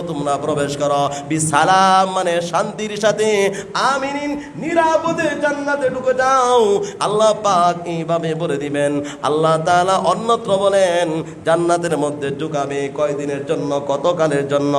তোমরা প্রবেশ করো বিসালাম মানে শান্তির সাথে, আমিনিন নিরাপদে জান্নাতে ঢুকে যাও। আল্লাহ পাক এইভাবে বলে দিবেন। আল্লাহ তাআলা অন্যত্র বলেন জান্নাতের মধ্যে ঢুকাবে কয়দিনের জন্য, কতকালের জন্য।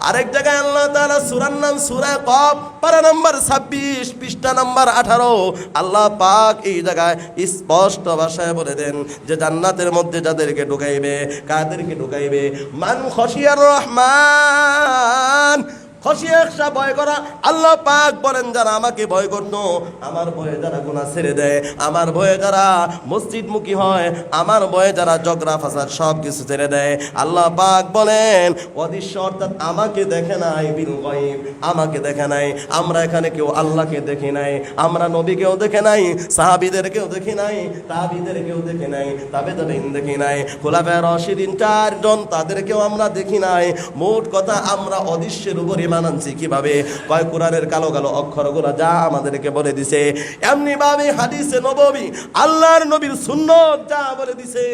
আরেক জায়গায় আল্লাহ তাআলা সূরার নাম সূরা কফ, পারা নাম্বার 26, পৃষ্ঠা নাম্বার 18, আল্লাহ পাক এই জায়গায় স্পষ্ট ভাষায় বলে দেন যে জান্নাতের মধ্যে যাদেরকে ঢুকাইবে, কাদেরকে ঢুকাইবে, মান খশিয়ার রহমান, খশিয়া ভয় করা। আল্লাহ পাক বলেন যারা আমাকে ভয় করতো, আমার ভয়ে যারা গুনাহ ছেড়ে দেয়, আমার ভয়ে যারা মসজিদমুখী হয়, আমার ভয়ে যারা ঝগড়া ফাসাদ সব কিছু ছেড়ে দেয়, আল্লাহ পাক বলেন অদৃশ্য অর্থাৎ আমাকে দেখে নাই, বিল গায়ব আমাকে দেখে নাই। আমরা এখানে কেউ আল্লাহকে দেখি নাই, আমরা নবীকেও দেখে নাই, সাহাবীদেরকেও দেখি নাই, তাবিদেরকেও দেখি নাই, তাবেঈন দেখি নাই, খুলাফায়ে রাশিদিন 4 জন তাদেরকেও আমরা দেখি নাই। মোট কথা আমরা অদৃশ্যের উপরে মানছি। কিভাবে? কয় কোরআনের কালো কালো অক্ষরগুলো যা আমাদেরকে বলে দিছে, এমনি ভাবে হাদিসে নববী আল্লাহর নবীর সুন্নাত যা বলে দিছে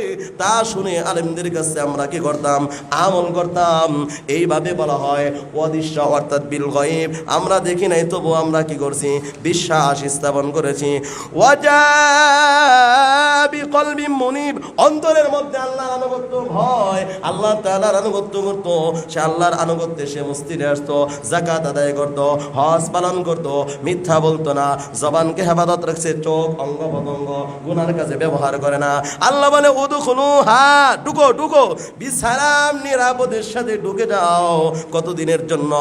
তা শুনে আলেমদের কাছে আমরা কি করতাম? আমল করতাম। এইভাবে বলা হয় অদৃশ্য অর্থাৎ বিল গায়ব, আমরা দেখি নাই তবু আমরা কি করছি? বিশ্বাস স্থাপন করেছি। ওয়াজা বিকলবি মুনিব, অন্তরের মধ্যে আল্লাহর আনুগত্য ভয়, আল্লাহ তাআলার আনুগত্য করতো, সে আল্লাহর আনুগত্যে সে মসজিদে আসতো, যাকাত আদায় করতো, হজ পালন করতো, মিথ্যা বলতো না, জবানকে হেফাজত রাখছে, চোখ অঙ্গ প্রত্যঙ্গ গুনার কাজে ব্যবহার করে না। আল্লাহ বলে উদখুলুহা, ঢুকো ঢুকো বিসালাম, নিরাপদের সাথে ঢুকে যাও। কতদিনের জন্য?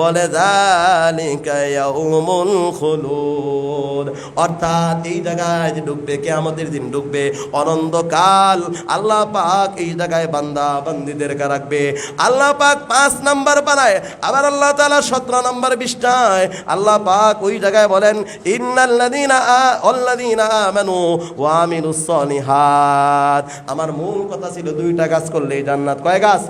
বলে যালিকা ইয়াউমুল খুলুদ, অর্থাৎ এই জায়গায় যে ঢুকবে কিয়ামতের দিন ঢুকবে, অনন্তকাল আল্লাহ পাক এই জায়গায় বান্দা বান্দীদেরকে রাখবে। আল্লাহ পাক 5 নাম্বার বানায়, আবার আল্লাহ তাআলা 17 নাম্বার পৃষ্ঠায় আল্লাহ পাক ওই জায়গায় বলেন ইন্নাল্লাযীনা আমানু ওয়া আমিলুস সলিহাত। আমার মূল কথা ছিল 2টা কাজ করলেই জান্নাত। কয় কাজ?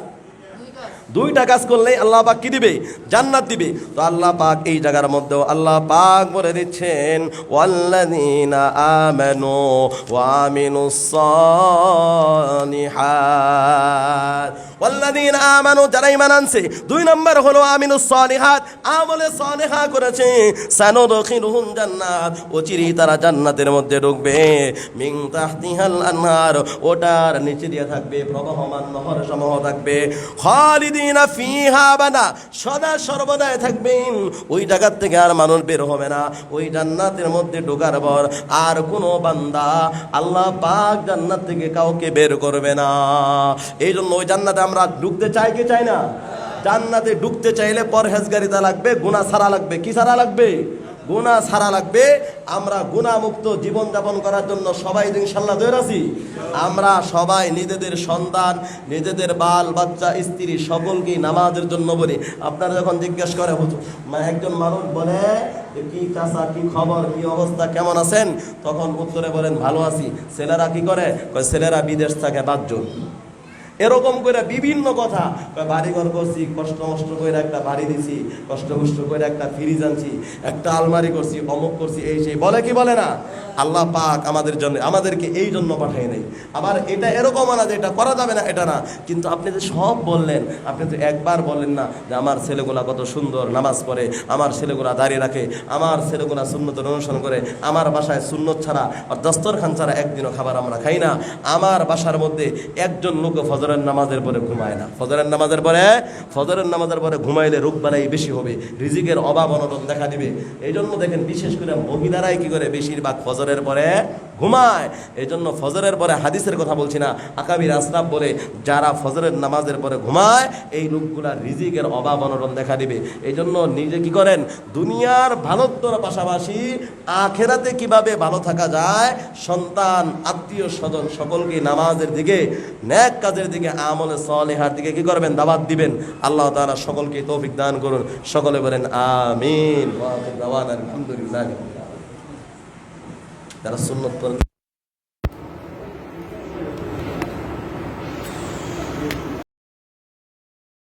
2টা কাজ করলেই আল্লাহ পাক কি দিবে? জান্নাত দিবে। তো আল্লাহ পাক এই জায়গার মধ্যেও আল্লাহ পাক বলে দিচ্ছেন ওয়াল্লাযীনা আমানু ওয়া আমিলুস সলিহাত। ওয়াল্লাযীনা আমানু, যারা ঈমান আনছে, 2 নাম্বার হলো আমিলুস সলিহাত, আমলে সলিহা করেছে, সানুদখিলুহুম জান্নাত, অচিরেই তারা জান্নাতের মধ্যে ঢুকবে। মিন তাহতিহাল আনহার, ওটার নিচে দিয়ে থাকবে প্রবাহমান নহর সমূহ থাকবে। খালিদিনা ফিহা আবাদা, সদা সর্বদাই থাকবেন। ওই জায়গা থেকে আর মানুষ বের হবে না। ওই জান্নাতের মধ্যে ঢোকার পর আর কোনো বান্দা আল্লাহ পাক জান্নাত থেকে কাউকে বের করবে না। এই জন্য ওই জান্নাতে আমরা ঢুকতে চাই কি চাই না? জান্নাতে ঢুকতে চাইলে পরহেজগারিতা লাগবে, গুনাহ ছাড়া লাগবে। কি ছাড়া লাগবে? গুনাহ ছাড়া লাগবে। আমরা গুনাহমুক্ত জীবন যাপন করার জন্য সবাই ইনশাআল্লাহ তৈরি আছি। আমরা সবাই নিজেদের সন্তান, নিজেদের বাল বাচ্চা, স্ত্রী সকলকে নামাজের জন্য বলি। আপনারা যখন জিজ্ঞেস করে একজন মানুষ বলে কি চাচা কি খবর, কি অবস্থা, কেমন আছেন, তখন উত্তরে বলেন ভালো আছি। ছেলেরা কি করে? ছেলেরা বিদেশ থাকে 5 জন। এরকম করে বিভিন্ন কথা, বাড়িঘর করছি, কষ্ট করে একটা বাড়ি দিছি, কষ্ট করে একটা ফ্রিজ আনছি, একটা আলমারি করছি, অমুক করছি, এই সেই বলে কি বলে না? আল্লাহ পাক আমাদের জন্য, আমাদেরকে এই জন্য পাঠায় নাই। আবার এটা এরকম না যে এটা করা যাবে না, এটা না। কিন্তু আপনি যে সব বললেন, আপনি তো একবার বললেন না যে আমার ছেলেগুলা কত সুন্দর নামাজ পড়ে, আমার ছেলেগুলা দাঁড়িয়ে রাখে, আমার ছেলেগুলা সুন্নতের অনুসরণ করে, আমার বাসায় সুন্নত ছাড়া আর দস্তরখান ছাড়া একদিনও খাবার আমরা খাই না, আমার বাসার মধ্যে একজন লোক ফজরের নামাজের পরে ঘুমায় না। ফজরের নামাজের পরে ঘুমাইলে রোগ বালাই বেশি হবে, রিজিকের অভাব অনটন দেখা দিবে। এই জন্য দেখেন বিশেষ করে মহিলারাই কি করে? বেশিরভাগ ফজরের পরে ঘুমায়। এই জন্য ফজরের পরে, হাদিসের কথা বলছি না, আকাবির আসরাফ বলে যারা ফজরের নামাজের পরে ঘুমায় এই লোকগুলার রিজিকের অভাব অনটন দেখা দিবে। এই জন্য নিজে কি করেন? দুনিয়ার ভালোত্বর পাশাপাশি আখেরাতে কিভাবে ভালো থাকা যায়, সন্তান, আত্মীয় স্বজন সকলকে নামাজের দিকে, নেক কাজের দিকে, আমলে সলিহার দিকে কি করবেন? দাওয়াত দিবেন। আল্লাহ তাআলা সকলকে তৌফিক দান করুন। সকলে বলেন আমিন। ওয়া আখিরু দাওয়ানা আলহামদুলিল্লাহ। যারা সুন্নত